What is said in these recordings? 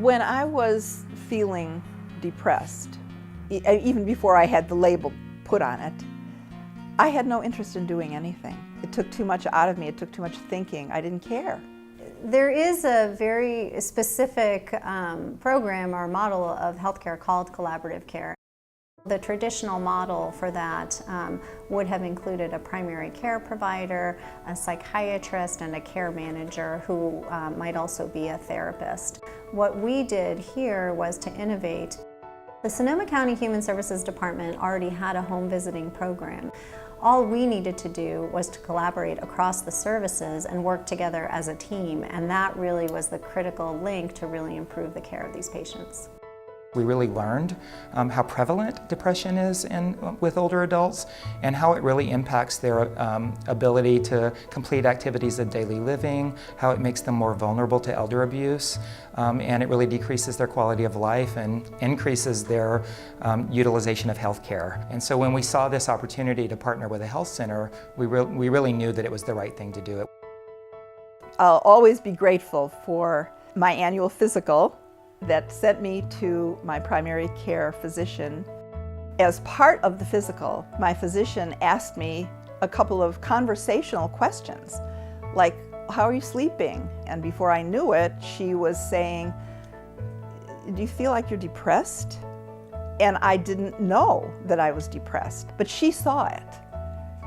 When I was feeling depressed, even before I had the label put on it, I had no interest in doing anything. It took too much out of me. It took too much thinking. I didn't care. There is a very specific program or model of healthcare called collaborative care. The traditional model for that would have included a primary care provider, a psychiatrist, and a care manager who might also be a therapist. What we did here was to innovate. The Sonoma County Human Services Department already had a home visiting program. All we needed to do was to collaborate across the services and work together as a team, and that really was the critical link to really improve the care of these patients. We really learned how prevalent depression is with older adults and how it really impacts their ability to complete activities of daily living, how it makes them more vulnerable to elder abuse, and it really decreases their quality of life and increases their utilization of health care. And so when we saw this opportunity to partner with a health center, we really knew that it was the right thing to do it. I'll always be grateful for my annual physical that sent me to my primary care physician. As part of the physical, my physician asked me a couple of conversational questions, like, how are you sleeping? And before I knew it, she was saying, do you feel like you're depressed? And I didn't know that I was depressed, but she saw it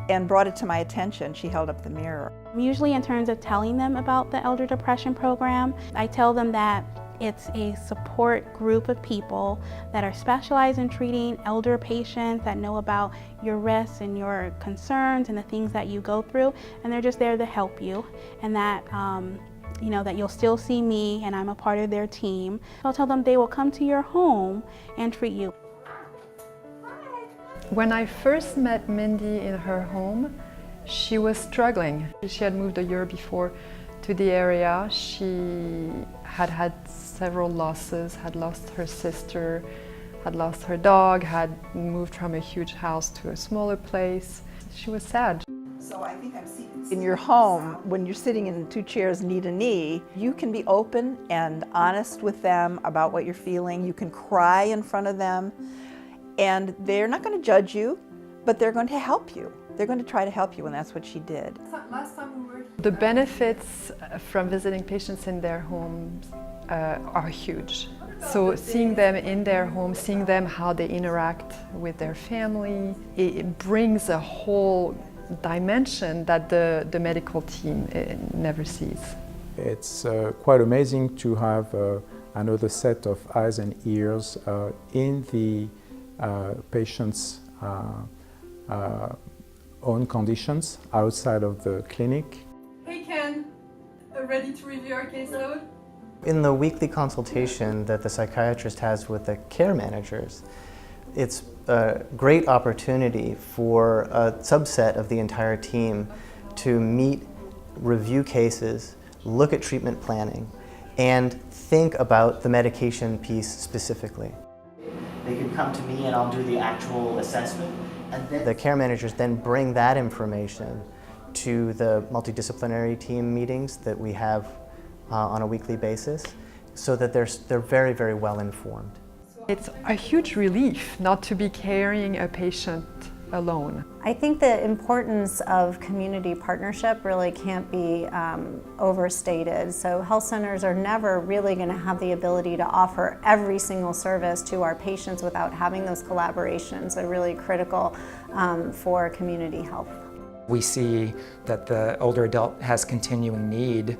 and brought it to my attention. She held up the mirror. Usually in terms of telling them about the elder depression program, I tell them that it's a support group of people that are specialized in treating elder patients that know about your risks and your concerns and the things that you go through, and they're just there to help you, and that that you'll still see me and I'm a part of their team. I'll tell them they will come to your home and treat you. When I first met Mindy in her home, she was struggling. She had moved a year before to the area. She had had several losses, had lost her sister, had lost her dog, had moved from a huge house to a smaller place. She was sad. So I think I'm seeing in your home, when you're sitting in two chairs knee to knee, you can be open and honest with them about what you're feeling. You can cry in front of them, and they're not going to judge you, but they're going to help you. They're going to try to help you, and that's what she did. The benefits from visiting patients in their homes are huge. So seeing them in their home, seeing them how they interact with their family, it brings a whole dimension that the medical team never sees. It's quite amazing to have another set of eyes and ears in the patient's own conditions outside of the clinic. Hey Ken, ready to review our caseload? In the weekly consultation that the psychiatrist has with the care managers, it's a great opportunity for a subset of the entire team to meet, review cases, look at treatment planning, and think about the medication piece specifically. They can come to me and I'll do the actual assessment, and then the care managers then bring that information to the multidisciplinary team meetings that we have on a weekly basis, so that they're very, very well informed. It's a huge relief not to be carrying a patient alone. I think the importance of community partnership really can't be overstated. So health centers are never really going to have the ability to offer every single service to our patients without having those collaborations. They're really critical for community health. We see that the older adult has continuing need.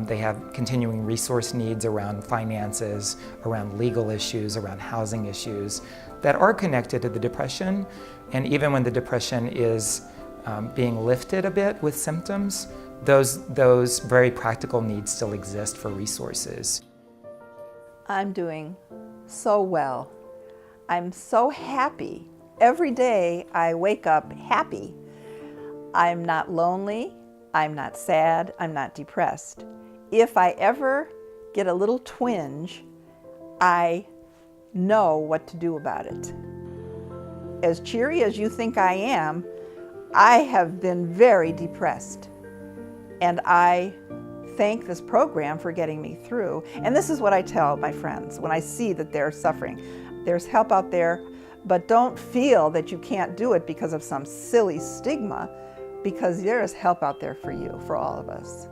They have continuing resource needs around finances, around legal issues, around housing issues that are connected to the depression. And even when the depression is being lifted a bit with symptoms, those very practical needs still exist for resources. I'm doing so well. I'm so happy. Every day I wake up happy. I'm not lonely, I'm not sad, I'm not depressed. If I ever get a little twinge, I know what to do about it. As cheery as you think I am, I have been very depressed, and I thank this program for getting me through. And this is what I tell my friends when I see that they're suffering. There's help out there, but don't feel that you can't do it because of some silly stigma, because there is help out there for you, for all of us.